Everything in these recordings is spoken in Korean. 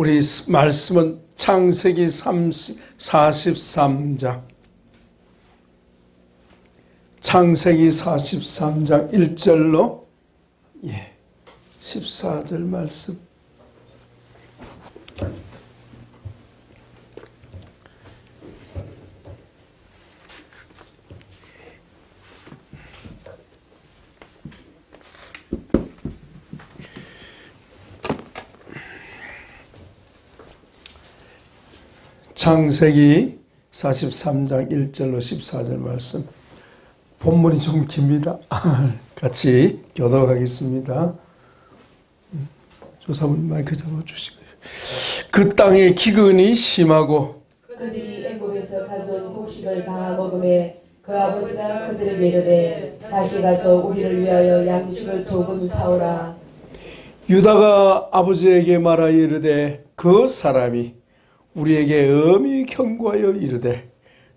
우리 말씀은 창세기 43장 창세기 43장 1절로 14절 말씀. 창세기 43장 1절로 14절 말씀. 본문이 좀 깁니다. 같이 교독하겠습니다. 조사분 마이크 잡아주시고요. 그 땅에 기근이 심하고 그들이 애굽에서 가져온 곡식을 다 먹음에 그 아버지가 그들에게 이르되 다시 가서 우리를 위하여 양식을 조금 사오라. 유다가 아버지에게 말하여 이르되 그 사람이 우리에게 엄히 경고하여 이르되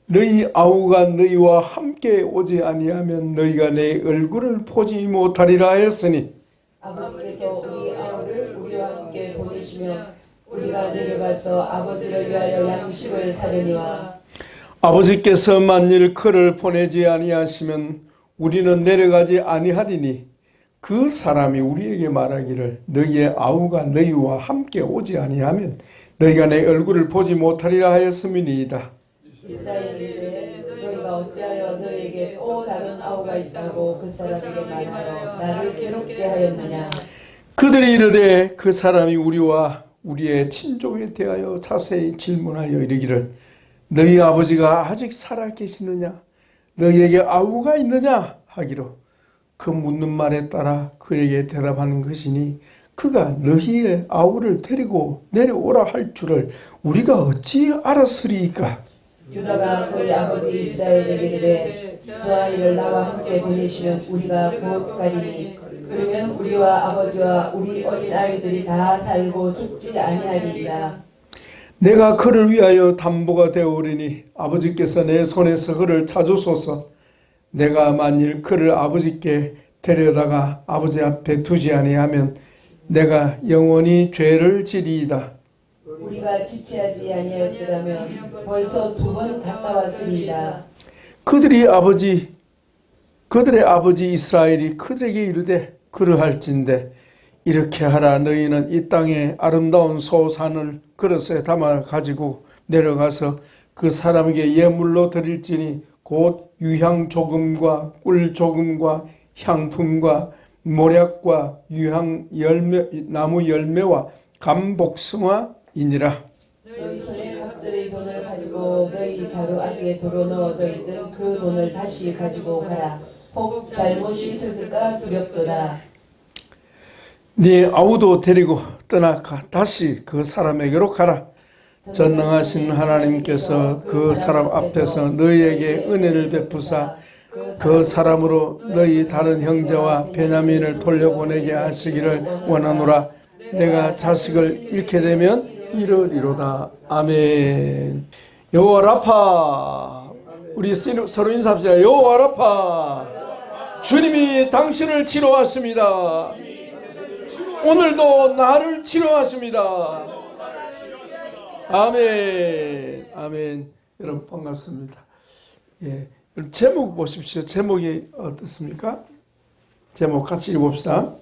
너희 아우가 너희와 함께 오지 아니하면 너희가 내 얼굴을 보지 못하리라 하였으니 아버지께서 우리 아우를 우리와 함께 보내시면 우리가 내려가서 아버지를 위하여 양식을 사려니와 아버지께서 만일 그를 보내지 아니하시면 우리는 내려가지 아니하리니 그 사람이 우리에게 말하기를 너희의 아우가 너희와 함께 오지 아니하면 너희가 내 얼굴을 보지 못하리라 하였음이니이다. 이스라엘이 너희가 어찌하여 너희에게 또 다른 아우가 있다고 그 사람에게 말하여 나를 괴롭게 하였느냐. 그들이 이르되 그 사람이 우리와 우리의 친족에 대하여 자세히 질문하여 이르기를 너희 아버지가 아직 살아 계시느냐 너희에게 아우가 있느냐 하기로 그 묻는 말에 따라 그에게 대답하는 것이니 그가 너희의 아우를 데리고 내려오라 할 줄을 우리가 어찌 알았으리이까. 유다가 그의 아버지 이스라엘에게 이르되 저 아이를 나와 함께 보내시면 우리가 곧 가리니 그러면 우리와 아버지와 우리 어린 아이들이 다 살고 죽지 아니하리이다. 내가 그를 위하여 담보가 되어오리니 아버지께서 내 손에서 그를 찾으소서. 내가 만일 그를 아버지께 데려다가 아버지 앞에 두지 아니하면 내가 영원히 죄를 지리이다. 우리가 지체하지 아니하였더라면 벌써 2번 갔다 왔으리이다. 그들의 아버지 이스라엘이 그들에게 이르되 그러할진대 이렇게 하라. 너희는 이 땅에 아름다운 소산을 그릇에 담아 가지고 내려가서 그 사람에게 예물로 드릴지니 곧 유향 조금과 꿀 조금과 향품과 모략과 유향 열매 나무 열매와 감복숭아이니라. 너희 손에 갑절의 돈을 가지고 너희 자루 안에 도로 넣어져 있던 그 돈을 다시 가지고 가라. 혹 잘못이 있었을까 두렵도다. 네 아우도 데리고 떠나가 다시 그 사람에게로 가라. 전능하신 하나님께서 그 사람 앞에서 너희에게 은혜를 베푸사 그 사람으로 너희 다른 형제와 베냐민을 돌려보내게 하시기를 원하노라. 내가 자식을 잃게 되면 이르리로다. 아멘. 여호와 라파. 우리 서로 인사합시다. 여호와 라파. 주님이 당신을 치료하십니다. 오늘도 나를 치료하십니다. 아멘. 아멘. 여러분 반갑습니다. 예. 제목 보십시오. 제목이 어떻습니까? 제목 같이 읽어봅시다.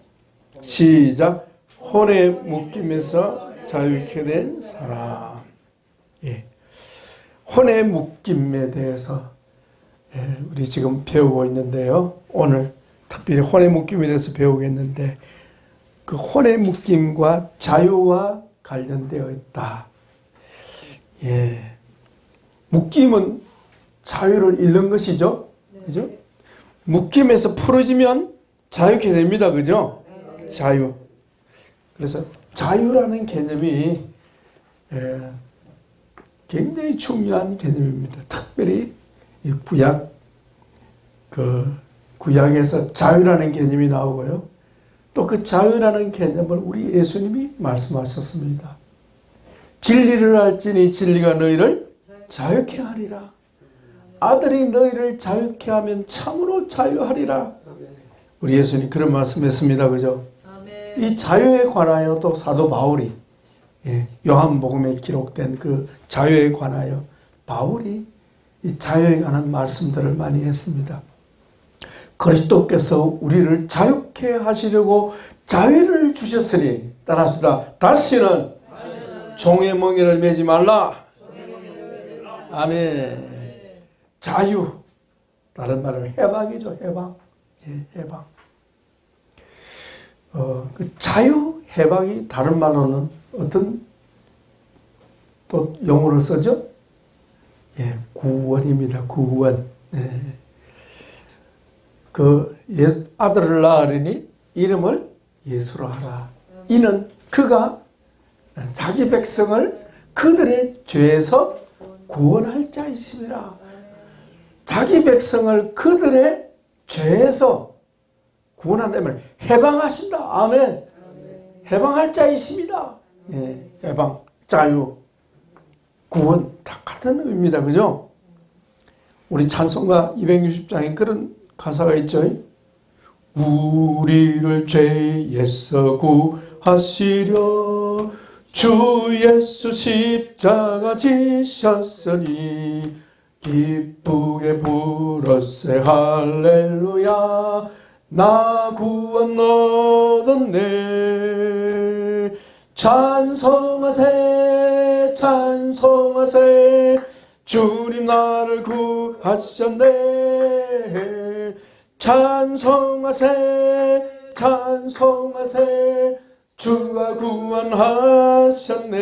시작. 혼의 묶임에서 자유케 된 사람. 예. 혼의 묶임에 대해서 우리 지금 배우고 있는데요. 오늘 특별히 혼의 묶임에 대해서 배우겠는데 그 혼의 묶임과 자유와 관련되어 있다. 예. 묶임은 자유를 잃는 것이죠. 그죠? 묶임에서 풀어지면 자유케 됩니다. 그죠? 자유. 그래서 자유라는 개념이 굉장히 중요한 개념입니다. 특별히 구약에서 자유라는 개념이 나오고요. 또 그 자유라는 개념을 우리 예수님이 말씀하셨습니다. 진리를 알지니 진리가 너희를 자유케 하리라. 아들이 너희를 자유케 하면 참으로 자유하리라. 우리 예수님 그런 말씀했습니다. 그죠? 이 자유에 관하여 또 사도 바울이 예, 요한복음에 기록된 그 자유에 관하여 바울이 이 자유에 관한 말씀들을 많이 했습니다. 그리스도께서 우리를 자유케 하시려고 자유를 주셨으니 따라합시다. 다시는 종의 멍에를 매지 말라. 아멘. 자유, 다른 말로 해방이죠. 해방. 예, 해방. 그 자유, 해방이 다른 말로는 어떤 또 용어를 쓰죠? 예, 구원입니다. 구원. 예. 그 아들을 낳으리니 이름을 예수로 하라. 이는 그가 자기 백성을 그들의 죄에서 구원할 자이심이라. 자기 백성을 그들의 죄에서 구원한다면 해방하신다. 아멘. 해방할 자이십니다. 예, 해방, 자유, 구원 다 같은 의미입니다. 그죠? 우리 찬송가 260장에 그런 가사가 있죠. 우리를 죄에서 구하시려 주 예수 십자가 지셨으니 기쁘게 부르세 할렐루야 나 구원 얻었네. 찬송하세 찬송하세 주님 나를 구하셨네. 찬송하세 찬송하세 주가 구원하셨네.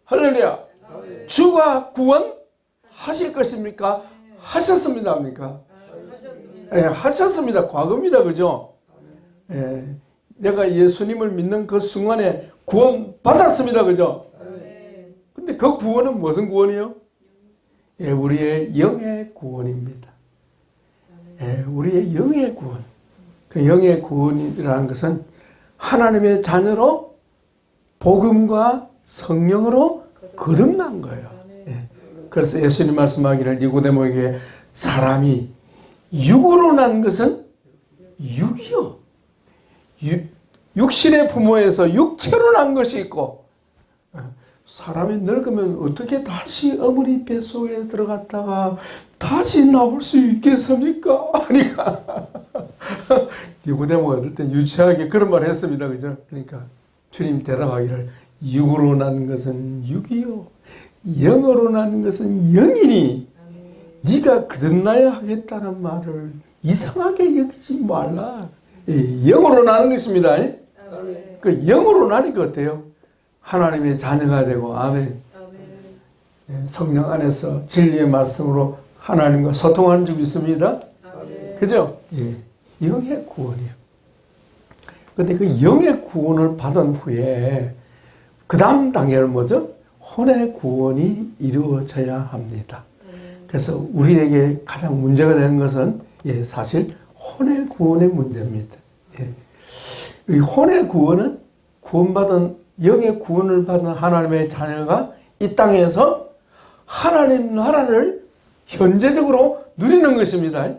할렐루야. 주가 구원하실 것입니까? 하셨습니다. 합니까? 예, 하셨습니다. 과거입니다. 그죠? 예, 내가 예수님을 믿는 그 순간에 구원 받았습니다. 그죠? 근데 그 구원은 무슨 구원이요? 예, 우리의 영의 구원입니다. 예, 우리의 영의 구원. 그 영의 구원이라는 것은 하나님의 자녀로 복음과 성령으로 거듭난 거예요. 예. 그래서 예수님 말씀하기를 니고데모에게 사람이 육으로 난 것은 육이요. 육신의 부모에서 육체로 난 것이 있고 사람이 늙으면 어떻게 다시 어머니 뱃속에 들어갔다가 다시 나올 수 있겠습니까? 그러니까 니고데모가 어떨 땐 유치하게 그런 말을 했습니다. 그죠? 그러니까 주님 대답하기를 육으로 난 것은 육이요 영으로 난 것은 영이니 네가 거듭나야 하겠다는 말을 이상하게 여기지 말라. 영으로 나는 것입니다. 그 영으로 나니까 어때요? 하나님의 자녀가 되고 아멘. 성령 안에서 진리의 말씀으로 하나님과 소통하는 줄 믿습니다. 그죠? 예. 영의 구원이요. 그런데 그 영의 구원을 받은 후에 그 다음 단계는 뭐죠? 혼의 구원이 이루어져야 합니다. 그래서 우리에게 가장 문제가 되는 것은 사실 혼의 구원의 문제입니다. 이 혼의 구원은 구원받은 영의 구원을 받은 하나님의 자녀가 이 땅에서 하나님 나라를 현재적으로 누리는 것입니다.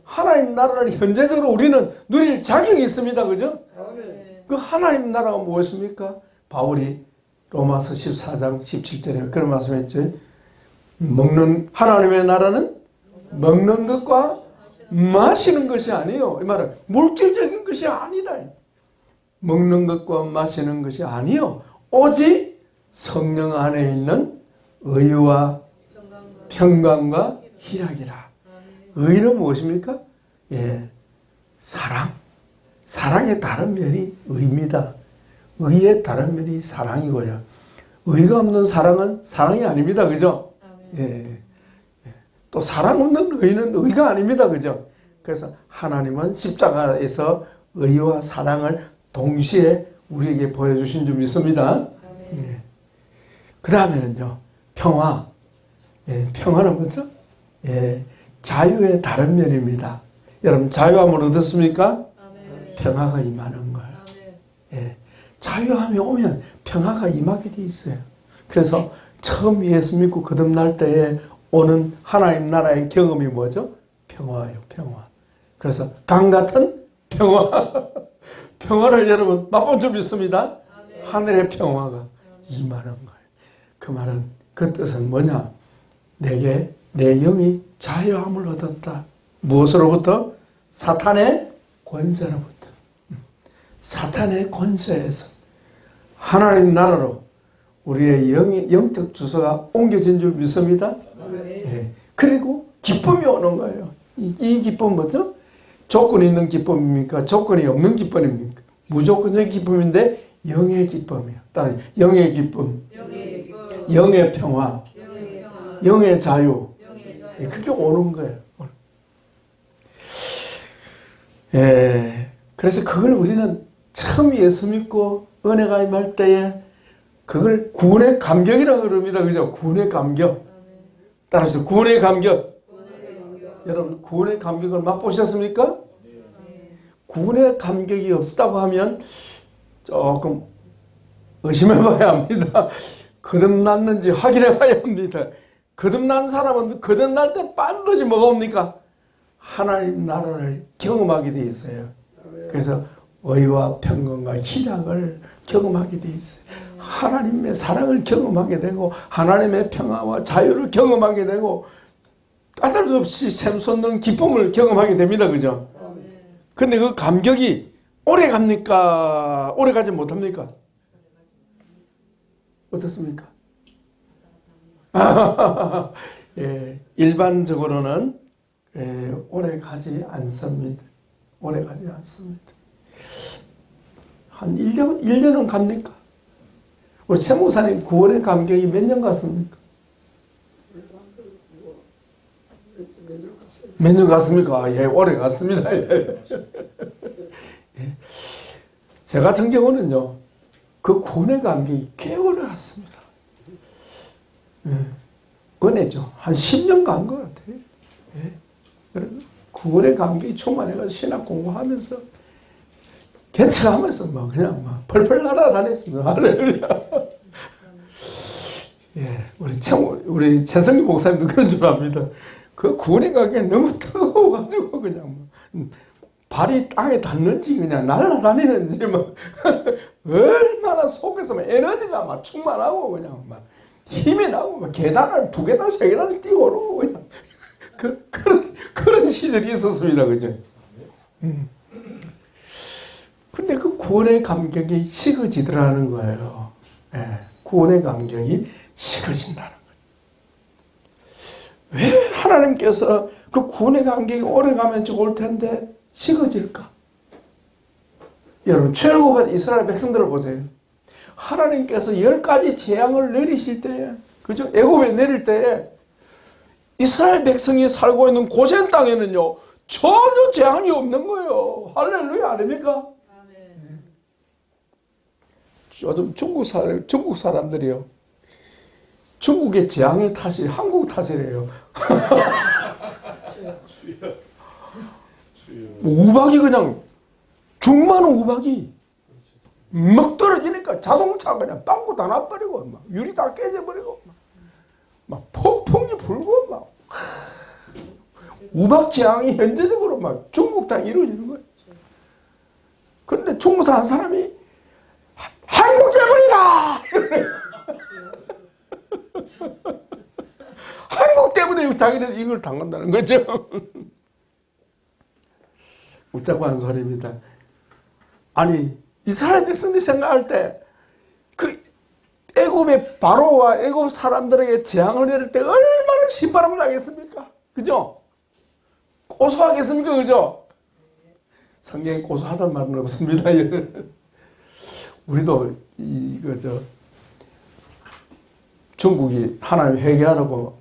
하나님 나라를 현재적으로 우리는 누릴 자격이 있습니다. 그죠? 그 하나님 나라가 무엇입니까? 바울이 로마서 14장 17절에 그런 말씀했죠. 하나님의 나라는 먹는 것과 마시는 것이 아니에요. 이 말은 물질적인 것이 아니다. 먹는 것과 마시는 것이 아니요. 오직 성령 안에 있는 의와 평강과 희락이라. 의는 무엇입니까? 예, 사랑. 사랑의 다른 면이 의입니다. 의의 다른 면이 사랑이고요. 의가 없는 사랑은 사랑이 아닙니다. 그죠? 예. 또 사랑 없는 의는 의가 아닙니다. 그죠? 그래서 하나님은 십자가에서 의와 사랑을 동시에 우리에게 보여주신 줄 믿습니다. 예. 그 다음에는요, 평화. 예, 평화는 뭐죠? 예, 자유의 다른 면입니다. 여러분, 자유함을 얻었습니까? 평화가 임하는 거예요. 예, 자유함이 오면 평화가 임하게 돼 있어요. 그래서 처음 예수 믿고 거듭날 때에 오는 하나님 나라의 경험이 뭐죠? 평화예요, 평화. 그래서 강 같은 평화. 평화를 여러분 맛본 줄 믿습니다. 하늘의 평화가 임하는 거예요. 그 말은, 그 뜻은 뭐냐? 내게 내 영이 자유함을 얻었다. 무엇으로부터? 사탄의 권세로부터. 사탄의 권세에서 하나님 나라로 우리의 영적 주소가 옮겨진 줄 믿습니다. 네. 그리고 기쁨이 오는 거예요. 이 기쁨은 뭐죠? 조건이 있는 기쁨입니까? 조건이 없는 기쁨입니까? 무조건적인 기쁨인데 영의 기쁨이에요. 따라서 영의 기쁨, 영의 평화, 영의 자유. 그게 오는 거예요. 예, 그래서 그걸 우리는 처음 예수 믿고 은혜가 임할 때에 그걸 구원의 감격이라고 그럽니다. 그죠? 구원의 감격. 따라서 구원의 감격. 여러분, 구원의 감격을 맛보셨습니까? 구원의 감격이 없다고 하면 조금 의심해 봐야 합니다. 거듭났는지 확인해 봐야 합니다. 거듭난 사람은 거듭날 때 반드시 뭐가 옵니까? 하나님 나라를 경험하게 돼 있어요. 그래서 의와 평강과 희락을 경험하게 돼 있어요. 하나님의 사랑을 경험하게 되고 하나님의 평화와 자유를 경험하게 되고 까닭없이 샘솟는 기쁨을 경험하게 됩니다. 그죠? 근데 그 감격이 오래 갑니까? 오래 가지 못합니까? 어떻습니까? 예, 일반적으로는 오래 가지 않습니다. 오래 가지 않습니다. 한 1년은 갑니까? 우리 최 목사님 9월의 감격이 몇 년 갔습니까? 몇 년 갔습니까? 예, 오래 갔습니다. 예. 제 같은 경우는요, 그 구원의 감격이 꽤 오래 갔습니다. 예. 은혜죠. 한 10년 간 것 같아요. 예. 구원의 감격이 충만해가지고 신학 공부하면서 개척하면서 막 그냥 막 펄펄 날아다녔습니다. 할렐루야. 예, 우리 최성기 목사님도 그런 줄 압니다. 그 구원의 감격이 너무 뜨거워가지고 그냥 막 발이 땅에 닿는지 그냥 날아다니는지 막 얼마나 속에서 막 에너지가 막 충만하고 그냥 막 힘이 나고 막 계단을 2계단, 3계단씩 뛰어오르고 그냥 그런 시절이 있었습니다. 그죠? 근데 그 구원의 감격이 식어지더라는 거예요. 예, 구원의 감격이 식어진다는 거예요. 왜 하나님께서 그 구원의 감격이 오래가면 좋을 텐데 식어질까? 여러분, 출애굽한 이스라엘 백성들을 보세요. 하나님께서 10가지 재앙을 내리실 때에, 그죠? 애굽에 내릴 때에 이스라엘 백성이 살고 있는 고센 땅에는요, 전혀 재앙이 없는 거예요. 할렐루야, 아닙니까? 요즘 중국 사람들이요, 중국의 재앙의 탓이 한국 탓이래요. 우박이 그냥 중많은 우박이 막 떨어지니까 자동차 그냥 빵꾸 다 나버리고 막 유리 다 깨져버리고 막 폭풍이 불고 막 우박 재앙이 현재적으로 막 중국 땅에 이루어지는 거예요. 그런데 중국사 한 사람이 한국 재벌이다! 한국 때문에 자기는 이걸 당한다는 거죠. 웃자고 한 소리입니다. 아니, 이스라엘 백성들이 생각할 때 그 애굽의 바로와 애굽 사람들에게 재앙을 내릴 때 얼마나 신바람을 나겠습니까? 그죠? 고소하겠습니까? 그죠? 성경에 고소하다는 말은 없습니다. 우리도 중국이 하나님 회개하라고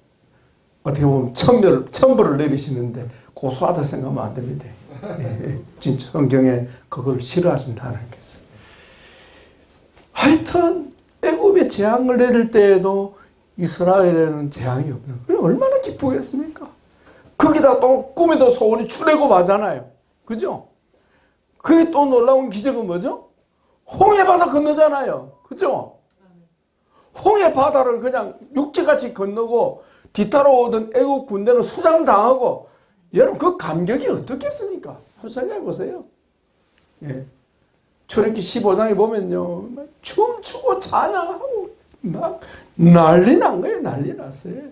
어떻게 보면 천벌을 내리시는데 고소하다 생각하면 안 됩니다. 진짜 성경에 그걸 싫어하신다는 거죠. 하여튼 애굽에 재앙을 내릴 때에도 이스라엘에는 재앙이 없는 거예요. 얼마나 기쁘겠습니까? 거기다 또 꿈에도 소원이 출애굽 하잖아요. 그죠? 그게 또 놀라운 기적은 뭐죠? 홍해바다 건너잖아요. 그죠? 홍해바다를 그냥 육지같이 건너고 뒤따라오던 애국 군대는 수장당하고, 여러분 그 감격이 어떻겠습니까? 한번 생각해 보세요. 예. 출애굽기 15장에 보면요, 막 춤추고 찬양하고 막 난리 난 거예요. 난리 났어요.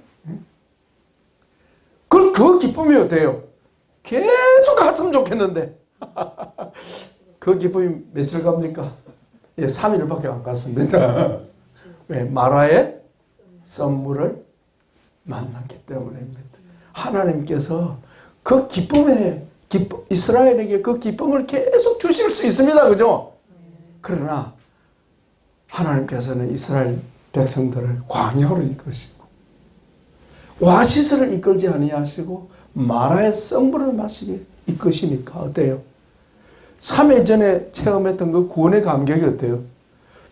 그 기쁨이 어때요? 계속 갔으면 좋겠는데 그 기쁨이 며칠 갑니까? 예, 3일밖에 안 갔습니다. 왜? 마라의 썸물을 만났기 때문입니다. 하나님께서 그 이스라엘에게 그 기쁨을 계속 주실 수 있습니다. 그죠? 그러나 하나님께서는 이스라엘 백성들을 광야로 이끄시고 오아시스를 이끌지 아니하시고 마라의 썸물을 마시게 이끄시니까 어때요? 3회 전에 체험했던 그 구원의 감격이 어때요?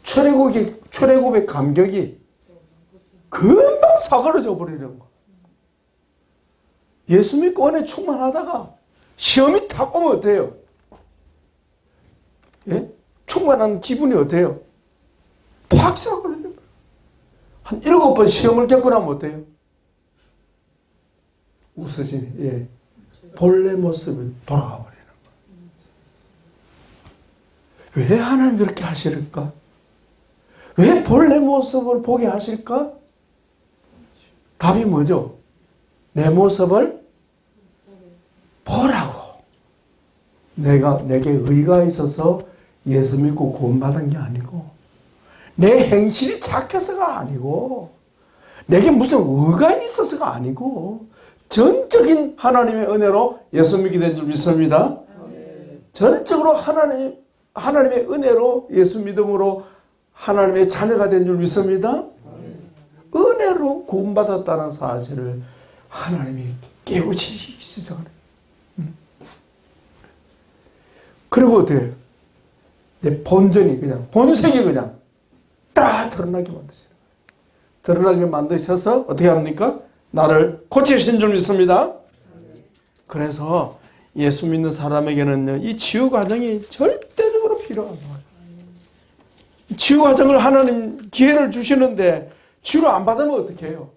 출애굽의 감격이 금방 사그러져 버리는 거. 예수 믿고 은혜 충만하다가 시험이 탁 오면 어때요? 예? 충만한 기분이 어때요? 팍 사그러져 버려요. 한 7번 시험을 겪고 나면 어때요? 웃으시네. 예. 본래 모습이 돌아가 버리는 거예요. 왜 하나님 그렇게 하실까? 왜 본래 모습을 보게 하실까? 답이 뭐죠? 내 모습을 보라고. 내게 의가 있어서 예수 믿고 구원받은 게 아니고, 내 행실이 착해서가 아니고, 내게 무슨 의가 있어서가 아니고, 전적인 하나님의 은혜로 예수 믿게 된 줄 믿습니다. 전적으로 하나님의 은혜로 예수 믿음으로 하나님의 자녀가 된 줄 믿습니다. 은혜로 구원받았다는 사실을 하나님이 깨우치기 시작하는. 그리고 어때요? 내 본전이 그냥, 본색이 그냥 다 드러나게 만드세요. 드러나게 만드셔서 어떻게 합니까? 나를 고치신 줄 믿습니다. 그래서 예수 믿는 사람에게는요, 이 치유 과정이 절대적으로 필요한 거예요. 치유 과정을 하나님 기회를 주시는데 치유를 안 받으면 어떻게 해요?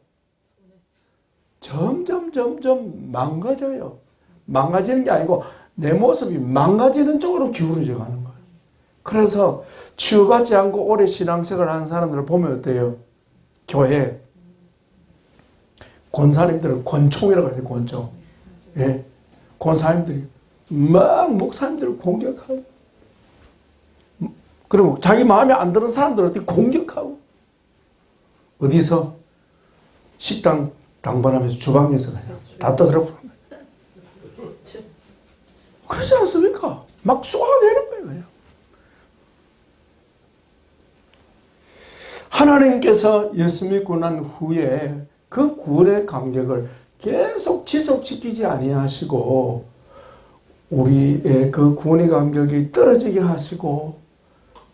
점점 망가져요. 망가지는 게 아니고 내 모습이 망가지는 쪽으로 기울어져 가는 거예요. 그래서 치유받지 않고 오래 신앙생활을 하는 사람들을 보면 어때요? 교회 권사님들은 권총이라고 해요. 권총. 예. 권사님들이 막 목사님들을 공격하고, 그리고 자기 마음에 안 드는 사람들을 어떻게 공격하고, 어디서 식당 당번하면서 주방에서 그냥 다 떠들어 부르는 거예요. 그러지 않습니까? 막 쏘아내는 거예요. 그냥. 하나님께서 예수 믿고 난 후에 그 구원의 감격을 계속 지속시키지 아니하시고 우리의 그 구원의 감격이 떨어지게 하시고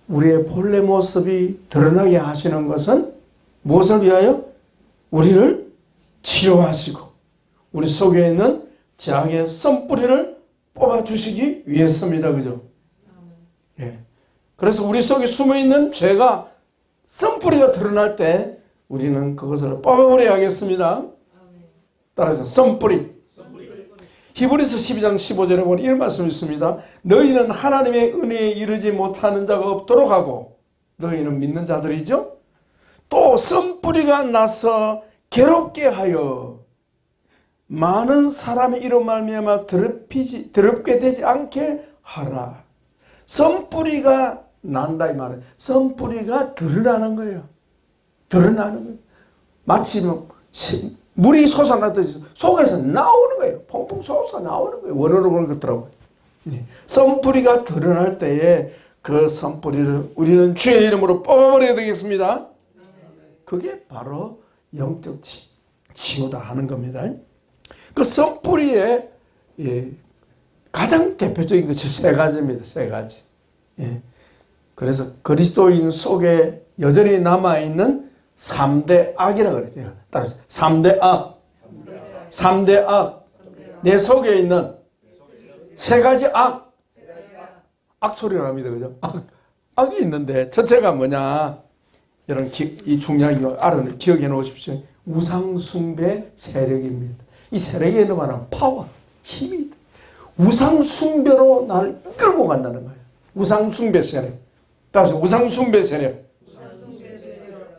우리의 본래 모습이 드러나게 하시는 것은 무엇을 위하여? 우리를 치료하시고 우리 속에 있는 죄악의 썸뿌리를 뽑아주시기 위해서입니다. 그죠? 예. 그래서 우리 속에 숨어있는 죄가 썸뿌리가 드러날 때 우리는 그것을 뽑아버려야겠습니다. 따라서 썸뿌리. 히브리서 12장 15절에 보면 이런 말씀이 있습니다. 너희는 하나님의 은혜에 이르지 못하는 자가 없도록 하고, 너희는 믿는 자들이죠. 또 썸뿌리가 나서 괴롭게 하여 많은 사람의 이로 말미암아 더럽게 되지 않게 하라. 썸뿌리가 난다 이 말은 썸뿌리가 드러나는 거예요. 드러나는 거예요. 마치 물이 솟아나듯이 속에서 나오는 거예요. 펑펑 솟아 나오는 거예요. 원어로 그런 것더라고요. 썸뿌리가 드러날 때에 그 썸뿌리를 우리는 주의 이름으로 뽑아버려야 되겠습니다. 그게 바로 영적 치유다 하는 겁니다. 그 썸뿌리의 가장 대표적인 것이 세 가지입니다. 세 가지. 그래서 그리스도인 속에 여전히 남아있는 3대 악이라고 그러죠. 따라서 3대 악. 3대 악. 내 속에 있는 세 가지 악. 악 소리가 납니다. 그죠? 악이 있는데 첫째가 뭐냐? 여러분 이 중요한 거 기억해 놓으십시오. 우상숭배 세력입니다. 이 세력에 있는 말은 파워, 힘이 우상숭배로 나를 끌고 간다는 거예요. 우상숭배 세력. 다시 우상숭배 세력.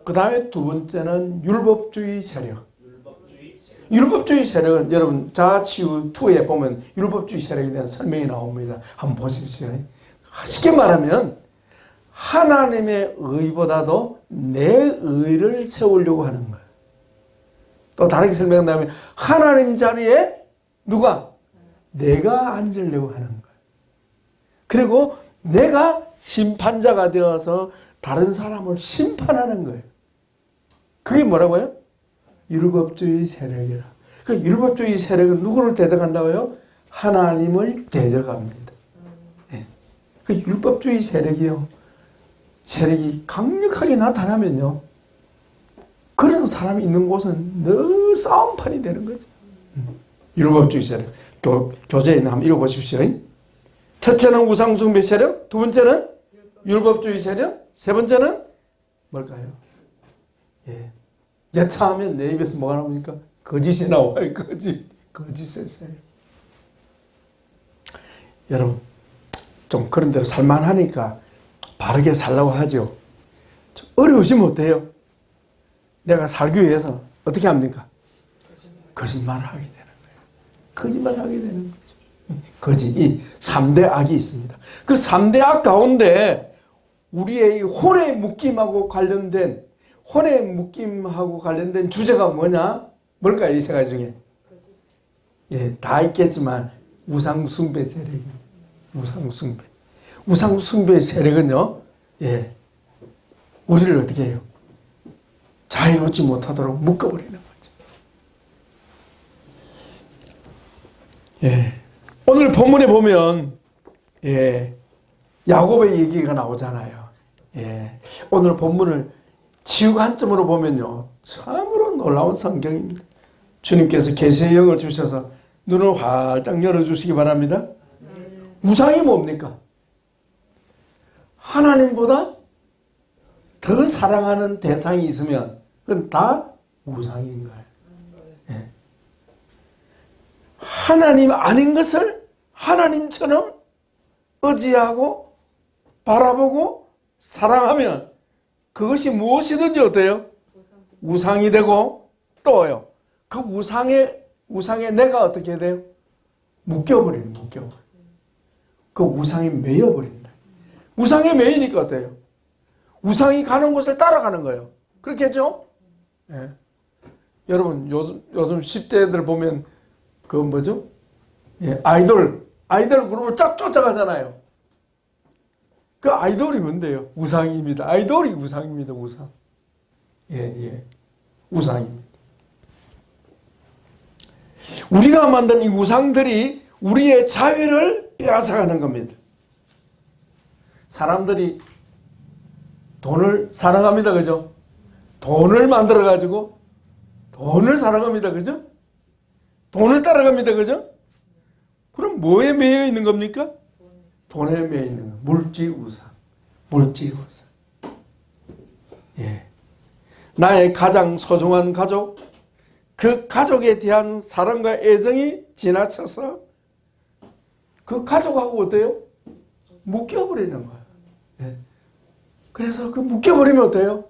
그 다음에 두 번째는 율법주의 세력. 율법주의 세력은 여러분 자아치유 2에 보면 율법주의 세력에 대한 설명이 나옵니다. 한번 보십시오. 쉽게 말하면 하나님의 의보다도 내 의를 세우려고 하는 거예요. 또 다르게 설명한다면 하나님 자리에 누가? 내가 앉으려고 하는 거예요. 그리고 내가 심판자가 되어서 다른 사람을 심판하는 거예요. 그게 뭐라고요? 율법주의 세력이라. 그 율법주의 세력은 누구를 대적한다고요? 하나님을 대적합니다. 네. 그 율법주의 세력이요. 세력이 강력하게 나타나면요. 그런 사람이 있는 곳은 늘 싸움판이 되는 거죠. 율법주의 세력. 교재에 있는 한번 읽어보십시오. 첫째는 우상숭배 세력, 두 번째는 율법주의 세력, 세 번째는 뭘까요? 여차하면 내 입에서 뭐가 나옵니까? 거짓이 나와요. 거짓의 세력. 여러분 좀 그런 대로 살만하니까 바르게 살라고 하죠. 좀 어려우시면 어때요? 내가 살기 위해서 어떻게 합니까? 거짓말을 하게 되는 거예요. 거짓말을 하게 되는 거죠. 거짓, 이 3대 악이 있습니다. 그 3대 악 가운데 우리의 혼의 묶임하고 관련된 주제가 뭐냐? 뭘까요? 이 세 가지 중에. 다 있겠지만 우상숭배 세력입니다. 우상숭배 세력은요. 우리를 어떻게 해요? 자유롭지 못하도록 묶어버리는 거죠. 오늘 본문에 보면 야곱의 얘기가 나오잖아요. 오늘 본문을 지우 관점으로 보면요. 참으로 놀라운 성경입니다. 주님께서 계시의 영을 주셔서 눈을 활짝 열어주시기 바랍니다. 우상이 뭡니까? 하나님보다 더 사랑하는 대상이 있으면 그건 다 우상인 거예요. 하나님 아닌 것을 하나님처럼 의지하고 바라보고 사랑하면 그것이 무엇이든지 어때요? 우상이 되고 또요. 그 우상에 내가 어떻게 돼요? 묶여버리는. 그 우상에 매여버린다. 우상에 매이니까 어때요? 우상이 가는 곳을 따라가는 거예요. 그렇겠죠? 여러분 요즘 10대들 보면 그 뭐죠? 아이돌 그룹을 쫙 쫓아가잖아요. 그 아이돌이 뭔데요? 우상입니다. 아이돌이 우상입니다. 우상. 우상입니다. 우리가 만든 이 우상들이 우리의 자유를 빼앗아가는 겁니다. 사람들이 돈을 사랑합니다. 그죠? 돈을 만들어가지고 돈을 사랑합니다. 그죠? 돈을 따라갑니다. 그죠? 그럼 뭐에 매여 있는 겁니까? 돈에 매여 있는 거. 물질 우상. 나의 가장 소중한 가족, 그 가족에 대한 사랑과 애정이 지나쳐서 그 가족하고 어때요? 묶여버리는 거예요. 그래서 그 묶여버리면 어때요?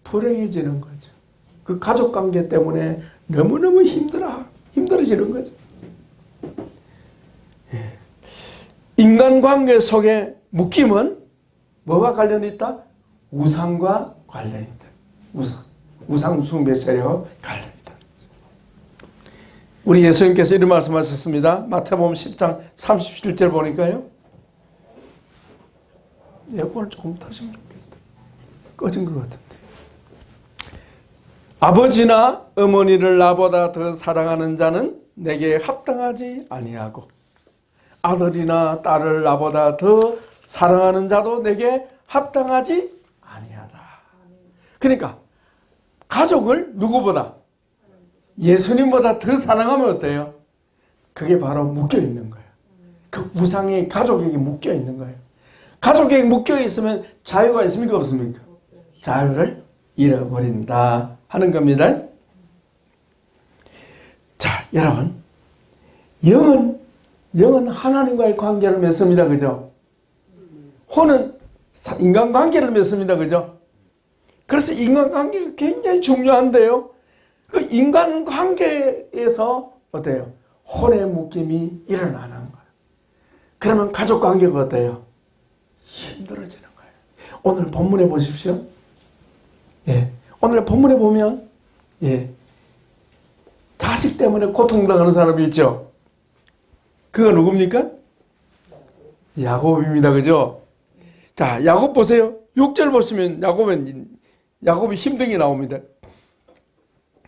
불행해지는 거죠. 그 가족관계 때문에 너무너무 힘들어지는 거죠. 인간관계 속에 묶임은 뭐와 관련이 있다? 우상과 관련이 있다. 우상숭배 세력과 관련이 있다. 우리 예수님께서 이런 말씀하셨습니다. 마태복음 10장 37절 보니까요. 에어컨을 조금 터시면 좋겠다. 꺼진 것 같은데. 아버지나 어머니를 나보다 더 사랑하는 자는 내게 합당하지 아니하고 아들이나 딸을 나보다 더 사랑하는 자도 내게 합당하지 아니하다. 그러니까 가족을 누구보다 예수님보다 더 사랑하면 어때요? 그게 바로 묶여 있는 거예요. 그 우상의 가족에게 묶여 있는 거예요. 가족에게 묶여 있으면 자유가 있습니까? 없습니까? 자유를 잃어버린다 하는 겁니다. 자, 여러분, 영은 하나님과의 관계를 맺습니다. 그죠? 혼은 인간관계를 맺습니다. 그죠? 그래서 인간관계가 굉장히 중요한데요. 그 인간관계에서 어때요? 혼의 묶임이 일어나는 거예요. 그러면 가족관계가 어때요? 힘들어지는 거예요. 오늘 본문에 보십시오. 예. 오늘 본문에 보면, 예. 자식 때문에 고통당하는 사람이 있죠? 그거 누굽니까? 야곱입니다. 그죠? 자, 야곱 보세요. 6절 보시면 야곱이 힘든 게 나옵니다.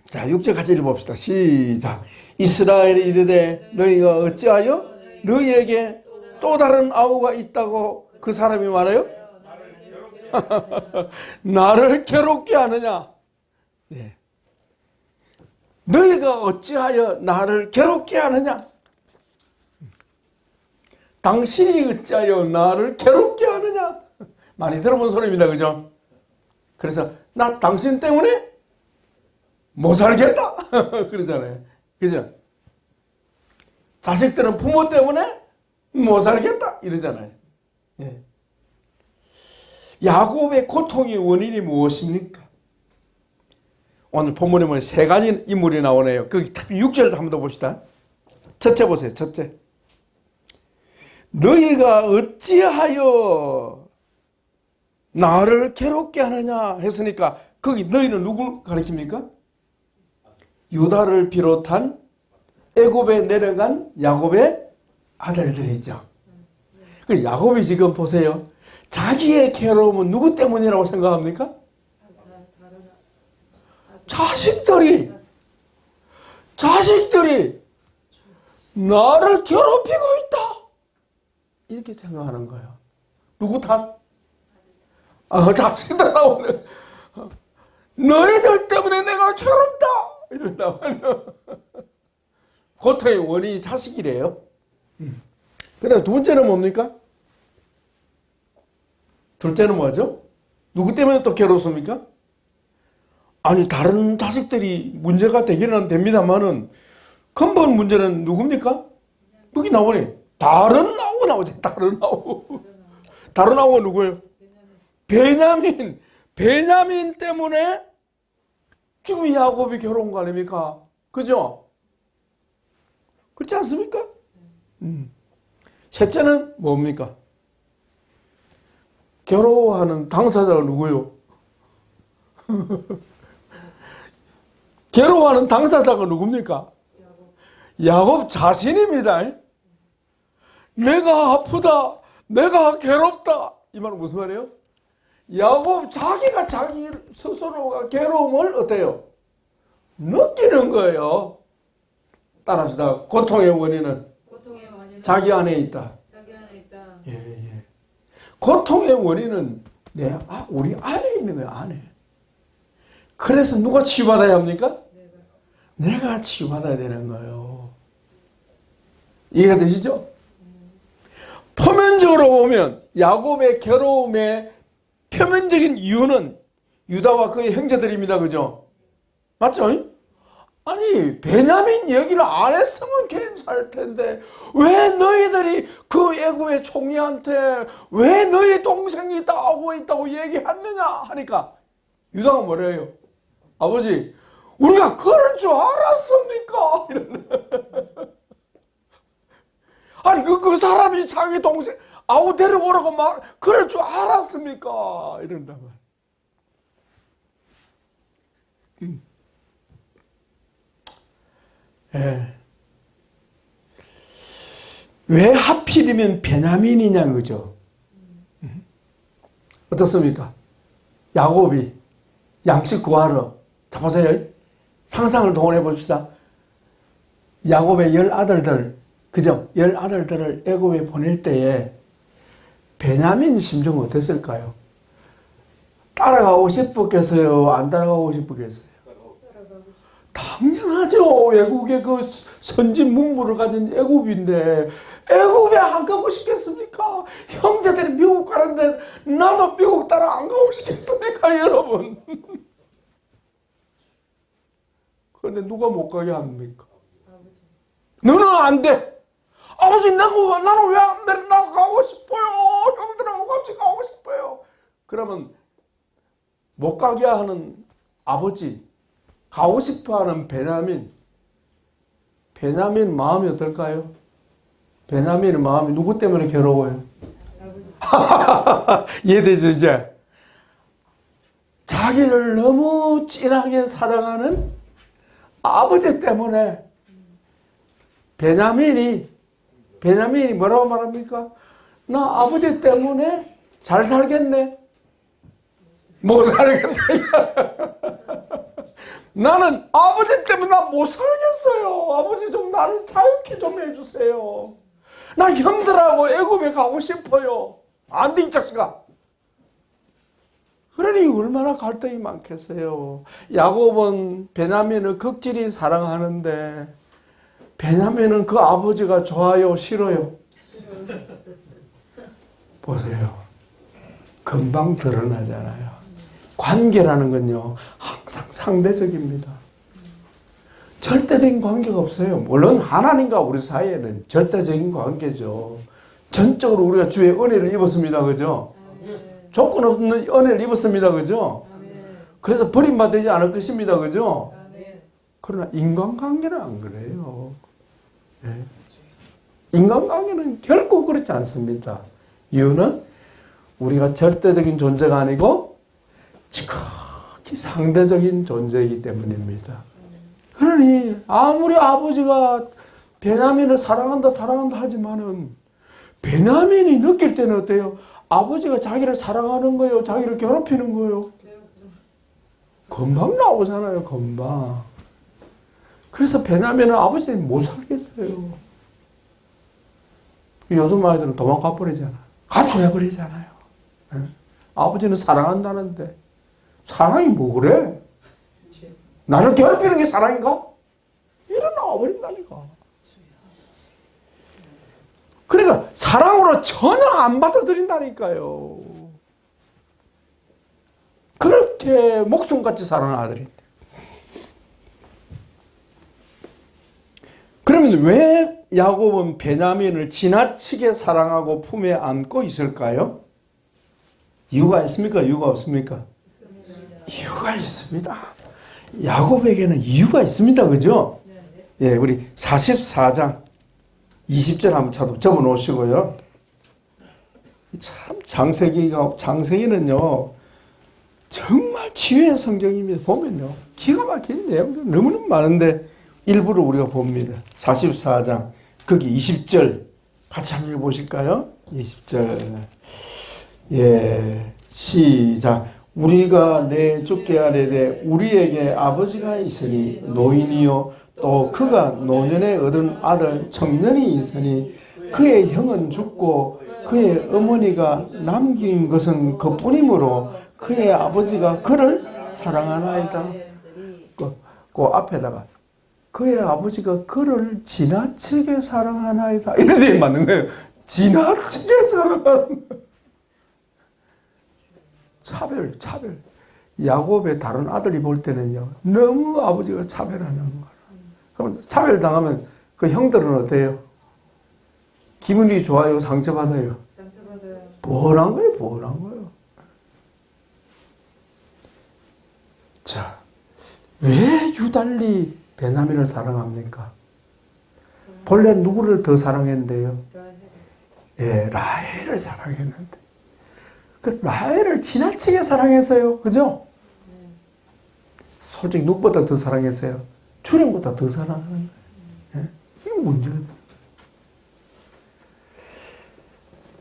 자, 6절 같이 읽어봅시다. 시작. 이스라엘이 이르되 너희가 어찌하여 너희에게 또 다른 아우가 있다고 그 사람이 말해요? 나를 괴롭게 하느냐? 예. 너희가 어찌하여 나를 괴롭게 하느냐? 당신이 어찌하여 나를 괴롭게 하느냐? 많이 들어본 소리입니다. 그죠? 그래서 나 당신 때문에 못 살겠다. 그러잖아요. 그죠? 자식들은 부모 때문에 못 살겠다. 이러잖아요. 예. 야곱의 고통의 원인이 무엇입니까? 오늘 본문에 보면 세 가지 인물이 나오네요. 거기 특히 6절을 한번 더 봅시다. 첫째 보세요. 첫째. 너희가 어찌하여 나를 괴롭게 하느냐 했으니까 거기 너희는 누굴 가리킵니까? 유다를 비롯한 애굽에 내려간 야곱의 아들들이죠. 그 야곱이 지금 보세요. 자기의 괴로움은 누구 때문이라고 생각합니까? 자식들이 나를 괴롭히고 있다. 이렇게 생각하는 거예요. 누구 탓? 자식들 나오네. 너희들 때문에 내가 괴롭다. 이런다 말이에요. 고통의 원인이 자식이래요. 그다음 두 번째는 뭡니까? 둘째는 뭐죠? 누구 때문에 또 괴롭습니까? 아니 다른 자식들이 문제가 되기는 됩니다만은 근본 문제는 누굽니까? 여기 나오네. 다른 아우 나오지. 다른 아우가 누구예요? 베냐민 때문에 지금 야곱이 괴로운 거 아닙니까? 그죠? 그렇지 않습니까? 셋째는 뭡니까? 괴로워하는 당사자가 누구예요? 괴로워하는 당사자가 누굽니까? 야곱 자신입니다. 내가 아프다. 내가 괴롭다. 이 말은 무슨 말이에요? 야곱 자기가 자기 스스로가 괴로움을 어때요? 느끼는 거예요. 따라합시다. 고통의 원인은 자기 안에 있다. 예. 고통의 원인은 우리 안에 있는 거예요. 안에. 그래서 누가 치유받아야 합니까? 내가 치유받아야 되는 거예요. 이해가 되시죠? 표면적으로 보면 야곱의 괴로움의 표면적인 이유는 유다와 그의 형제들입니다. 그죠? 맞죠? 아니 베냐민 얘기를 안 했으면 괜찮을 텐데 왜 너희들이 그 애굽의 총리한테 왜 너희 동생이 나오고 있다고 얘기했느냐 하니까 유다가 뭐래요? 아버지 우리가 그럴 줄 알았습니까? 아니 그 사람이 자기 동생 아우 데려오라고 막 그럴 줄 알았습니까? 이런단 말이에요. 예. 왜 하필이면 베냐민이냐 그죠? 어떻습니까? 야곱이 양식 구하러 자 보세요. 상상을 동원해 봅시다. 야곱의 10아들들 그죠? 10아들들을 애굽에 보낼 때에 베냐민 심정은 어땠을까요? 따라가고 싶었겠어요? 안 따라가고 싶었겠어요? 당연하죠. 애국의 그 선진 문물을 가진 애굽인데 애굽에 안 가고 싶겠습니까? 형제들이 미국 가는데 나도 미국 따라 안 가고 싶겠습니까, 여러분? 그런데 누가 못 가게 합니까? 너는 안 돼. 아버지 나는 왜 안 돼? 나 가고 싶어요. 형들하고 같이 가고 싶어요. 그러면 못 가게 하는 아버지, 가고 싶어하는 베냐민 마음이 어떨까요? 베냐민의 마음이 누구 때문에 괴로워요? 이해되죠 이제? 자기를 너무 진하게 사랑하는 아버지 때문에 베냐민이 뭐라고 말합니까? 나 아버지 때문에 잘 살겠네. 못 살겠네. 나는 아버지 때문에 나 못 살겠어요. 아버지 좀 나를 자유케 좀 해주세요. 나 형들하고 애굽에 가고 싶어요. 안 돼, 이 자식아. 그러니 얼마나 갈등이 많겠어요. 야곱은 베냐민을 극진히 사랑하는데 베냐민은 그 아버지가 좋아요, 싫어요? 보세요. 금방 드러나잖아요. 관계라는 건요, 항상 상대적입니다. 절대적인 관계가 없어요. 물론 하나님과 우리 사이에는 절대적인 관계죠. 전적으로 우리가 주의 은혜를 입었습니다. 그죠? 조건 없는 은혜를 입었습니다. 그죠? 그래서 버림받지 않을 것입니다. 그죠? 그러나 인간관계는 안 그래요. 네. 인간관계는 결코 그렇지 않습니다. 이유는 우리가 절대적인 존재가 아니고 지극히 상대적인 존재이기 때문입니다. 그러니 아무리 아버지가 베냐민을 사랑한다 하지만은 베냐민이 느낄 때는 어때요? 아버지가 자기를 사랑하는 거예요? 자기를 괴롭히는 거예요? 금방 나오잖아요. 금방. 그래서 베냐민은 아버지는 못 살겠어요. 요즘 아이들은 도망가 버리잖아요. 가출해 버리잖아요. 네? 아버지는 사랑한다는데 사랑이 뭐 그래? 나를 괴롭히는 게 사랑인가? 일어나 버린다니까. 그러니까 사랑으로 전혀 안 받아들인다니까요. 그렇게 목숨같이 사랑하는 아들인데. 그러면 왜 야곱은 베냐민을 지나치게 사랑하고 품에 안고 있을까요? 이유가 있습니까? 이유가 없습니까? 이유가 있습니다. 야곱에게는 이유가 있습니다. 그죠? 예, 우리 44장 20절 한번 적어 놓으시고요. 참 장세기는요 정말 치유의 성경입니다. 보면요 기가 막힌 내용들 너무너무 많은데 일부를 우리가 봅니다. 44장 거기 20절 같이 한번 읽어보실까요? 20절 예 시작. 우리가 내 주께 아뢰되 우리에게 아버지가 있으니 노인이요 또 그가 노년에 얻은 아들 청년이 있으니 그의 형은 죽고 그의 어머니가 남긴 것은 그뿐이므로 그의 아버지가 그를 사랑하나이다. 그 앞에다가 그의 아버지가 그를 지나치게 사랑하나이다. 이런 데 맞는 거예요. 지나치게 사랑하는 차별. 야곱의 다른 아들이 볼 때는요 너무 아버지가 차별하는 거예요. 그럼 차별당하면 그 형들은 어때요? 기분이 좋아요? 상처받아요? 뻔한 거예요. 자, 왜 유달리 베냐민을 사랑합니까? 본래 누구를 더 사랑했는데요? 예, 라헬을 사랑했는데. 그 라헬을 지나치게 사랑했어요. 그죠? 솔직히 누구보다 더 사랑했어요? 주님보다 더 사랑하는 거예요. 예? 이게 문제예요.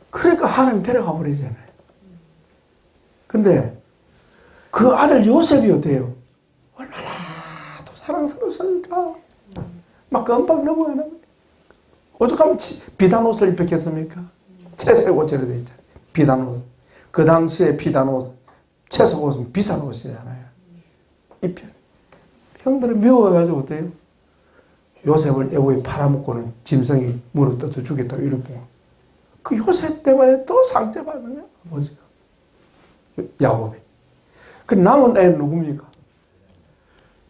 그러니까 하나님 데려가 버리잖아요. 근데 그 아들 요셉이 어때요? 얼마나 더 사랑스러웠습니까? 막 깜빡 넘어가는 거예요. 오죽하면 비단 옷을 입혔겠습니까? 채색 옷으로 되어 있잖아요. 비단 옷. 그 당시에 비단 옷, 채색 옷은 비싼 옷이잖아요. 입혀. 형들은 미워가지고 어때요? 요셉을 애고에 팔아먹고는 짐승이 물어 뜯어 주겠다고 이러고. 그 요셉 때문에 또 상처받는 거야, 아버지가. 야곱이. 그 남은 애는 누굽니까?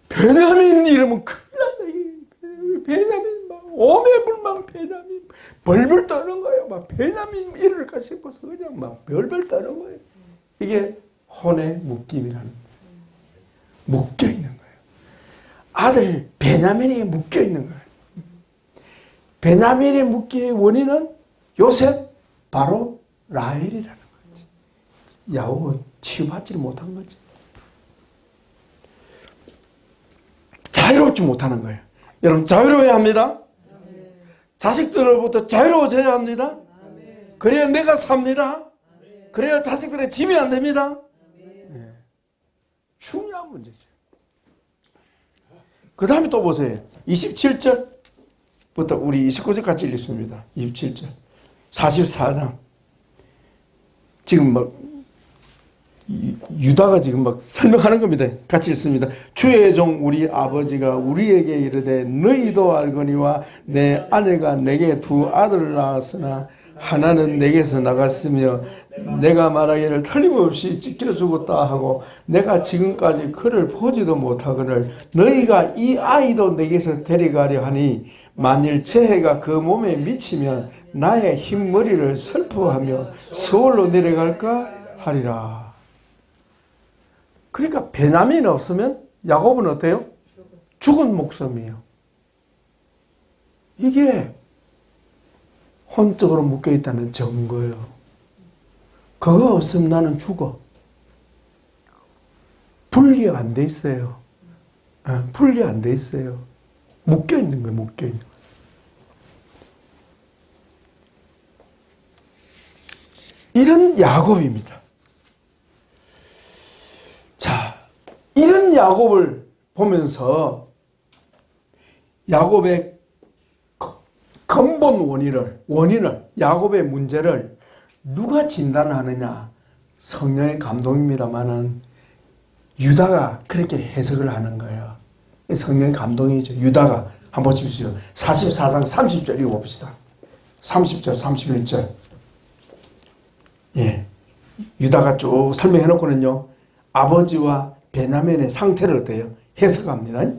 베냐민 이러면 큰일 난다. 베냐민 막 오매불망 베냐민 벌벌 떠는 거예요. 막 베냐민 이럴까 싶어서 그냥 막 벌벌 떠는 거예요. 이게 혼의 묶임이라는 거예요. 묶여 있는 거예요. 아들 베냐민이 묶여 있는 거예요. 베냐민이 묶기의 원인은 요셉 바로 라헬이라는 거지. 야곱은 치유받지 못한 거지. 자유롭지 못하는 거예요. 여러분 자유로워야 합니다. 자식들로부터 자유로워져야 합니다. 그래야 내가 삽니다. 그래야 자식들의 짐이 안 됩니다. 네. 중요한 문제죠. 그 다음에 또 보세요. 27절부터 우리 29절 같이 읽습니다. 27절 44장 지금 막 유다가 지금 막 설명하는 겁니다. 같이 읽습니다. 주의 종 우리 아버지가 우리에게 이르되 너희도 알거니와 내 아내가 내게 두 아들을 낳았으나 하나는 내게서 나갔으며 내가 말하기를 틀림없이 찢겨 죽었다 하고 내가 지금까지 그를 보지도 못하거늘 너희가 이 아이도 내게서 데려가려 하니 만일 재해가 그 몸에 미치면 나의 흰머리를 슬퍼하며 서울로 내려갈까 하리라. 그러니까 베냐민이 없으면 야곱은 어때요? 죽은 목숨이에요. 이게 혼적으로 묶여있다는 증거예요. 그거 없으면 나는 죽어. 분리 안 돼 있어요. 분리 안 돼 있어요. 묶여있는 거예요. 묶여있는 거예요. 이런 야곱입니다. 자, 이런 야곱을 보면서 야곱의 근본 원인을 야곱의 문제를 누가 진단하느냐? 성령의 감동입니다만은 유다가 그렇게 해석을 하는 거예요. 성령의 감동이죠. 유다가 한번 보십시오. 44장 30절 읽어봅시다. 30절, 31절. 예, 유다가 쭉 설명해 놓고는요. 아버지와 베냐민의 상태를 어때요? 해석합니다.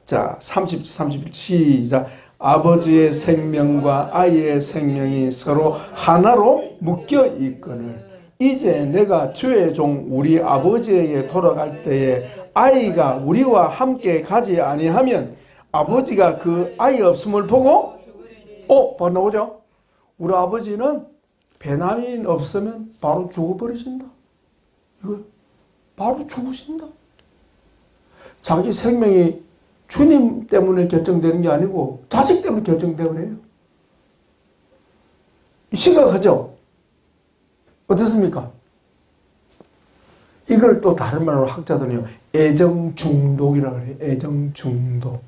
자, 30, 31 시작. 아버지의 생명과 아이의 생명이 서로 하나로 묶여 있거늘 이제 내가 주의 종 우리 아버지에게 돌아갈 때에 아이가 우리와 함께 가지 아니하면 아버지가 그 아이 없음을 보고 바로 나오죠. 우리 아버지는 베냐민 없으면 바로 죽어버리신다. 이거 바로 죽으신다. 자기 생명이 주님 때문에 결정되는 게 아니고 자식 때문에 결정되어요. 심각하죠? 어떻습니까? 이걸 또 다른 말로 학자들은요, 애정 중독이라고 해요. 애정 중독.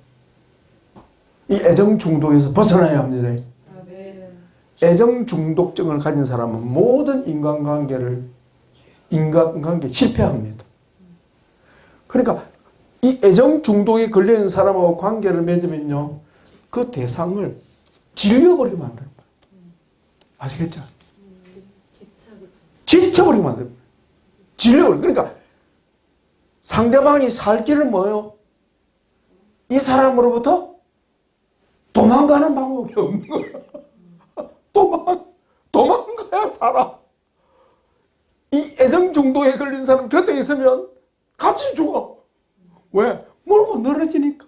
이 애정 중독에서 벗어나야 합니다. 애정 중독증을 가진 사람은 모든 인간관계 실패합니다. 그러니까 이 애정 중독에 걸려있는 사람하고 관계를 맺으면요, 그 대상을 질려버리게 만드는 거예요. 아시겠죠? 지쳐버리게 만드는 거예요. 질려버리게. 그러니까 상대방이 살 길을 뭐예요? 이 사람으로부터 도망가는 방법이 없는 거예요. 도망가야 살아. 이 애정 중독에 걸린 사람 곁에 있으면 같이 죽어. 왜? 물고 늘어지니까.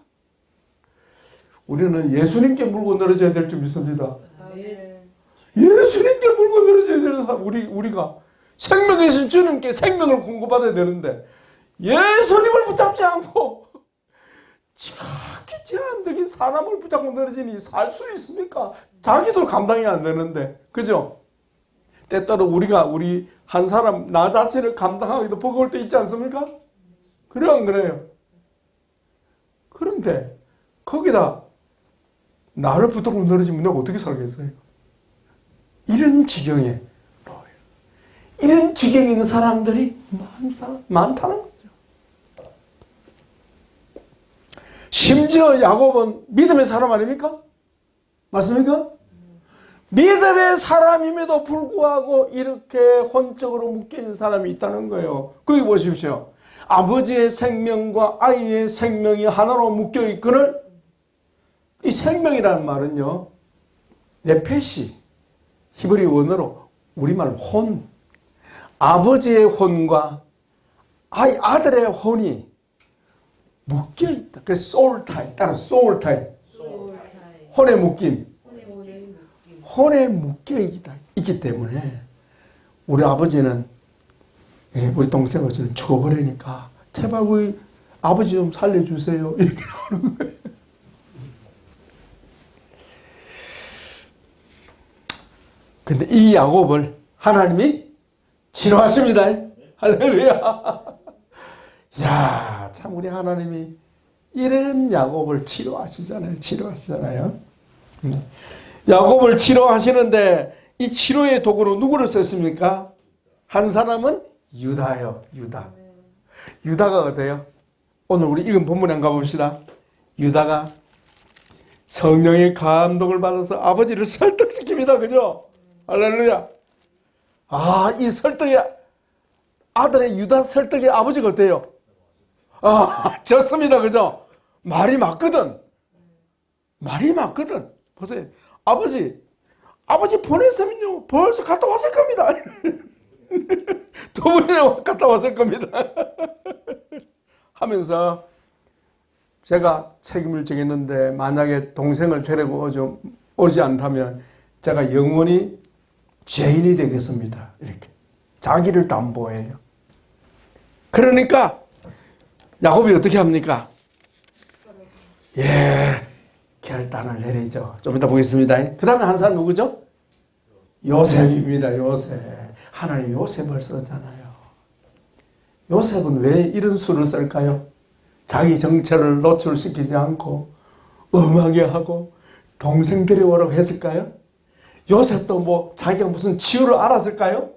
우리는 예수님께 물고 늘어져야 될 줄 믿습니다. 예수님께 물고 늘어져야 되는 사람, 우리가 생명이신 주님께 생명을 공급받아야 되는데 예수님을 붙잡지 않고 자기 제한적인 사람을 붙잡고 늘어지니 살 수 있습니까? 자기도 감당이 안 되는데, 그죠? 때때로 우리 한 사람 나 자신을 감당하기도 버거울 때 있지 않습니까? 그래요, 안 그래요? 그런데 거기다 나를 붙잡고 늘어지면 내가 어떻게 살겠어요? 이런 지경에 이런 지경에 있는 사람들이 많다는 거죠. 심지어 야곱은 믿음의 사람 아닙니까? 맞습니까? 믿음의 사람임에도 불구하고 이렇게 혼적으로 묶여있는 사람이 있다는 거예요. 거기 보십시오. 아버지의 생명과 아이의 생명이 하나로 묶여있거늘 이 생명이라는 말은요, 네페시, 히브리 원어로 우리말 혼, 아버지의 혼과 아들의 혼이 묶여 있다. 그래서 소울 타이, 따라 소울 타이, 혼의 묶임, 혼에 묶여 있기 때문에 우리 아버지는 우리 동생을 좀 죽어버리니까 제발 우리 아버지 좀 살려주세요. 이렇게 나오는 거예요. 근데 이 야곱을 하나님이 치료하십니다. 할렐루야. 야, 참 우리 하나님이 이런 야곱을 치료하시잖아요. 야곱을 치료하시는데 이 치료의 도구로 누구를 썼습니까? 한 사람은 유다요. 유다가 어때요? 오늘 우리 읽은 본문에 한번 가봅시다. 유다가 성령의 감동을 받아서 아버지를 설득시킵니다. 그죠? 할렐루야. 이 설득의 아들의 유다 설득의 아버지가 어때요? 좋습니다. 그죠? 말이 맞거든. 보세요. 아버지 보냈으면요 벌써 갔다 왔을 겁니다. 두 번이나 갔다 왔을 겁니다. 하면서 제가 책임을 지겠는데 만약에 동생을 데리고 오지 않다면 제가 영원히 죄인이 되겠습니다. 이렇게 자기를 담보해요. 그러니까 야곱이 어떻게 합니까? 결단을 내리죠. 좀 이따 보겠습니다. 그 다음에 한 사람 누구죠? 요셉입니다. 요셉. 하나님 요셉을 썼잖아요. 요셉은 왜 이런 수를 쓸까요? 자기 정체를 노출시키지 않고 엄하게 하고 동생 데려오라고 했을까요? 요셉도 뭐 자기가 무슨 치유를 알았을까요?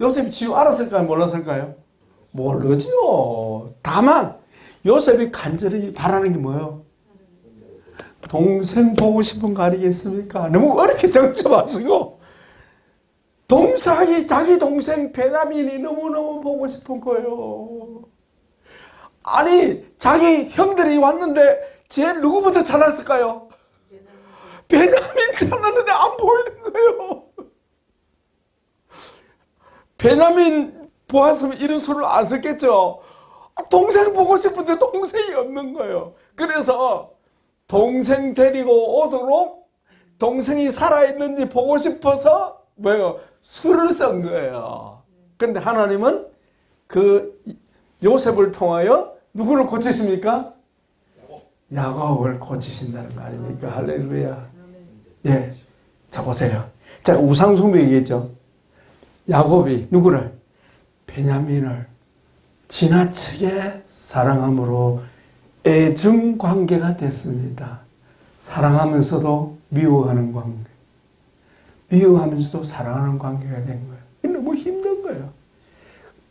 요셉이 치유 알았을까요? 몰랐을까요? 모르죠. 다만 요셉이 간절히 바라는 게 뭐예요? 동생 보고 싶은 거 아니겠습니까? 너무 어렵게 정쳐마시고 자기 동생 베냐민이 너무너무 보고 싶은 거예요. 아니 자기 형들이 왔는데 제일 누구부터 찾았을까요? 베냐민 찾았는데 안 보이는 거예요. 베냐민 보았으면 이런 수를 안 썼겠죠. 동생 보고 싶은데 동생이 없는 거예요. 그래서 동생 데리고 오도록 동생이 살아있는지 보고 싶어서 수를 쓴 거예요. 그런데 하나님은 그 요셉을 통하여 누구를 고치십니까? 야곱을 고치신다는 거 아닙니까? 할렐루야. 자 보세요. 제가 우상숭배 얘기했죠. 야곱이 누구를? 베냐민을 지나치게 사랑함으로 애증 관계가 됐습니다. 사랑하면서도 미워하는 관계. 미워하면서도 사랑하는 관계가 된 거예요. 너무 힘든 거예요.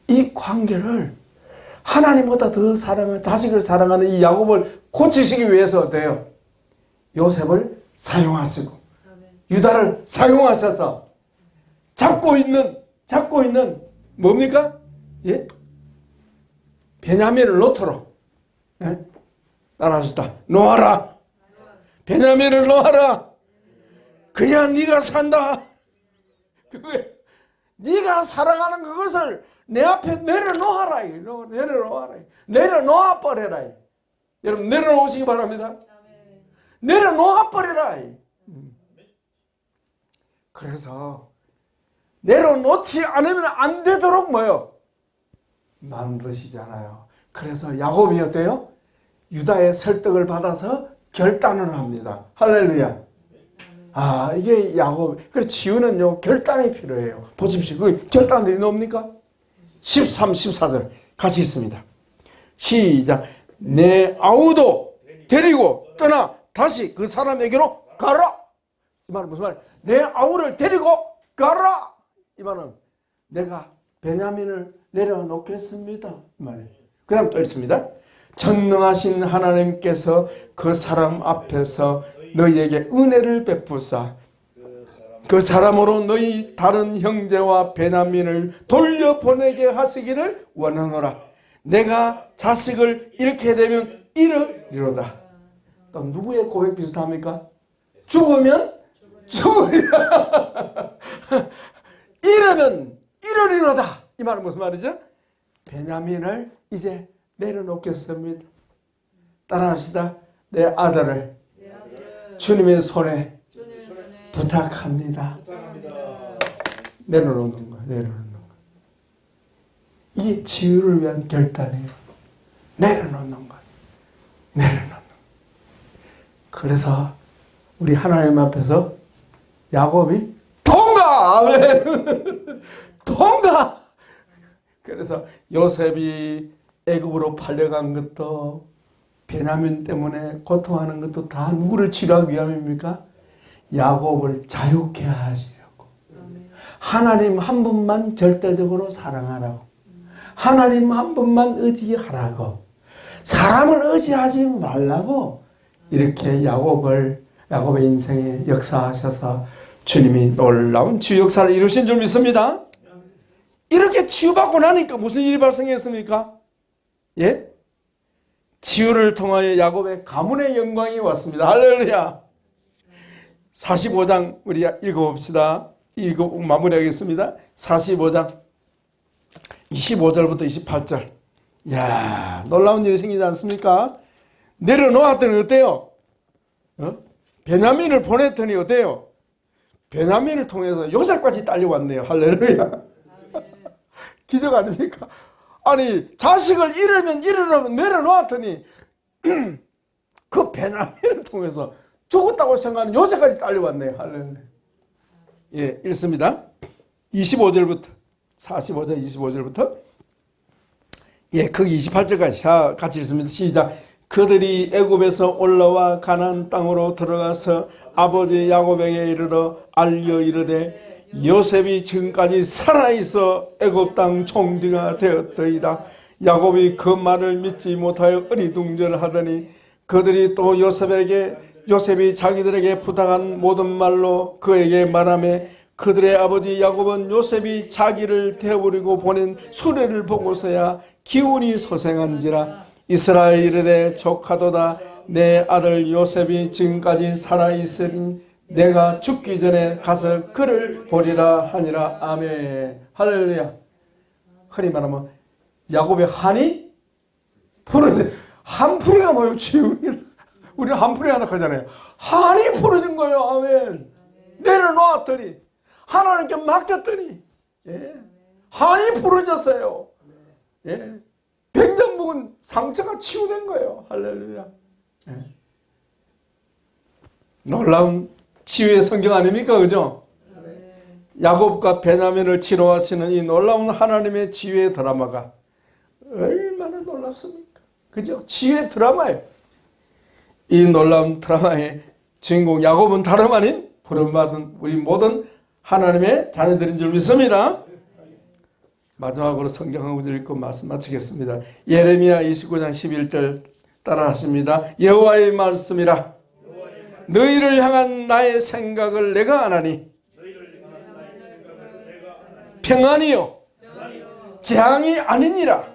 이 관계를 하나님보다 더 자식을 사랑하는 이 야곱을 고치시기 위해서 어때요? 요셉을 사용하시고 유다를 사용하셔서 잡고 있는 뭡니까? 베냐민을 놓도록 따라하시다. 놓아라. 베냐민을 놓아라. 그냥 네가 산다. 네가 사랑하는 그것을 내 앞에 내려놓아라. 내려놓아 버려라. 여러분 내려놓으시기 바랍니다. 내려놓아 버려라. 그래서 내려놓지 않으면 안 되도록 만드시잖아요. 그래서 야곱이 어때요? 유다의 설득을 받아서 결단을 합니다. 할렐루야. 이게 야곱. 그래 치유는요 결단이 필요해요. 보십시오. 그 결단이 뭡니까? 13, 14절 같이 있습니다. 시작. 내 아우도 데리고 떠나 다시 그 사람에게로 가라. 이 말은 무슨 말이에요? 내 아우를 데리고 가라. 이 말은 내가 베냐민을 내려놓겠습니다. 이 말이에요. 그 다음 또 있습니다. 전능하신 하나님께서 그 사람 앞에서 너희에게 은혜를 베푸사 그 사람으로 너희 다른 형제와 베냐민을 돌려보내게 하시기를 원하노라. 내가 자식을 잃게 되면 이르리로다. 또 누구의 고백 비슷합니까? 죽으면 죽으리라. 이르면 이르리로다. 이 말은 무슨 말이죠? 베냐민을 이제 내려놓겠습니다. 따라합시다. 내 아들을 주님의 손에 부탁합니다. 내려놓는 거예요. 내려놓는 거. 이게 치유를 위한 결단이에요. 내려놓는 거예요. 내려놓는 거. 그래서 우리 하나님 앞에서 야곱이 통과! 아멘! 통과! 그래서 요셉이 애굽으로 팔려간 것도 베냐민 때문에 고통하는 것도 다 누구를 치료하기 위함입니까? 야곱을 자유케 하시려고. 하나님 한 분만 절대적으로 사랑하라고. 하나님 한 분만 의지하라고. 사람을 의지하지 말라고. 이렇게 야곱의 인생에 역사하셔서 주님이 놀라운 치유 역사를 이루신 줄 믿습니다. 이렇게 치유받고 나니까 무슨 일이 발생했습니까? 예? 치유를 통하여 야곱의 가문의 영광이 왔습니다. 할렐루야. 45장 우리 읽어봅시다. 읽고 마무리하겠습니다. 45장 25절부터 28절. 이야, 놀라운 일이 생기지 않습니까? 내려놓았더니 어때요? 베냐민을 보냈더니 어때요? 베냐민을 통해서 요셉까지 딸려왔네요. 할렐루야. 기적 아닙니까? 아니, 자식을 잃으면 내려놓았더니 그 베냐민을 통해서 죽었다고 생각하는 요셉까지 딸려왔네요. 할렐루야. 예, 읽습니다. 25절부터 45절 25절부터 예, 거기 28절까지 같이 읽습니다. 시작. 그들이 애굽에서 올라와 가나안 땅으로 들어가서 아버지 야곱에게 이르러 알려 이르되 요셉이 지금까지 살아있어 애굽 땅 총리가 되었더이다. 야곱이 그 말을 믿지 못하여 어리둥절하더니 그들이 또 요셉이 자기들에게 부탁한 모든 말로 그에게 말하며 그들의 아버지 야곱은 요셉이 자기를 태워버리고 보낸 수레를 보고서야 기운이 소생한지라. 이스라엘 이르되 조카도다. 내 아들 요셉이 지금까지 살아있으니 내가 죽기 전에 가서 그를 보리라 하니라. 아멘. 할렐루야. 흔히 말하면 야곱의 한이 풀어져. 한풀이가 뭐예요? 치유입니다. 우리는 한풀이 하나 하잖아요. 한이 풀어진 거예요. 아멘. 내려놓았더니 하나님께 맡겼더니 예. 한이 풀어졌어요. 예. 100년 묵은 상처가 치유된 거예요. 할렐루야. 예. 놀라운 치유의 성경 아닙니까? 그죠? 야곱과 베냐민을 치료하시는 이 놀라운 하나님의 치유의 드라마가 얼마나 놀랍습니까? 그죠? 치유의 드라마예요. 이 놀라운 드라마의 주인공 야곱은 다름 아닌 부름받은 우리 모든 하나님의 자녀들인 줄 믿습니다. 마지막으로 성경 한 구절 읽고 말씀 마치겠습니다. 예레미야 29장 11절 따라 하십니다. 여호와의 말씀이라 너희를 향한 나의 생각을 내가 아나니 평안이요 재앙이 아니니라.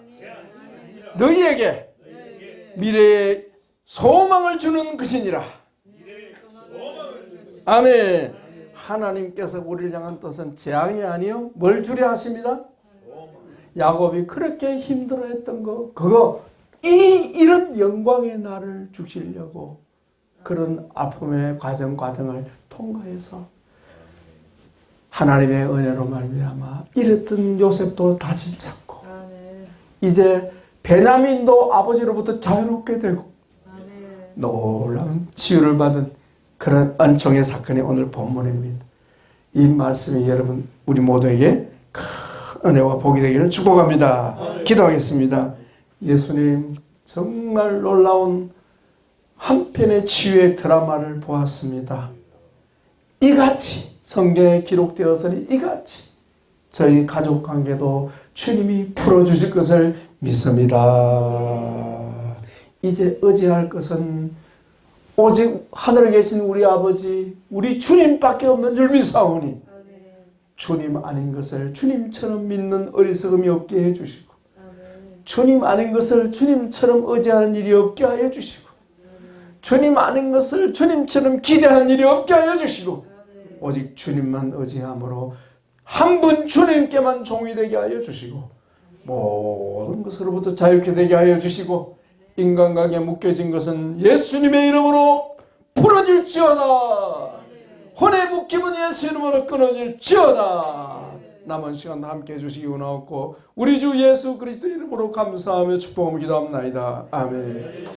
너희에게 미래의 소망을 주는 것이니라. 아멘. 하나님께서 우리를 향한 뜻은 재앙이 아니요 뭘 주려 하십니다. 야곱이 그렇게 힘들어했던 그거 이런 영광의 날을 주시려고 그런 아픔의 과정을 통과해서 하나님의 은혜로 말미암아 이랬던 요셉도 다시 찾고 이제 베냐민도 아버지로부터 자유롭게 되고 놀라운 치유를 받은 그런 은총의 사건이 오늘 본문입니다. 이 말씀이 여러분 우리 모두에게 큰 은혜와 복이 되기를 축복합니다. 기도하겠습니다. 예수님 정말 놀라운 한 편의 치유의 드라마를 보았습니다. 이같이 성경에 기록되었으니 이같이 저희 가족 관계도 주님이 풀어주실 것을 믿습니다. 이제 의지할 것은 오직 하늘에 계신 우리 아버지 우리 주님밖에 없는 줄 믿사오니 주님 아닌 것을 주님처럼 믿는 어리석음이 없게 해주시고 주님 아닌 것을 주님처럼 의지하는 일이 없게 하여 주시고 주님 아는 것을 주님처럼 기대하는 일이 없게 하여 주시고 오직 주님만 의지함으로 한 분 주님께만 종이 되게 하여 주시고 모든 것으로부터 자유케 되게 하여 주시고 인간관계에 묶여진 것은 예수님의 이름으로 풀어질지어다. 혼의 묶임은 예수 이름으로 끊어질지어다. 남은 시간 함께 해주시기 원하옵고 우리 주 예수 그리스도 이름으로 감사하며 축복하며 기도합나이다. 아멘.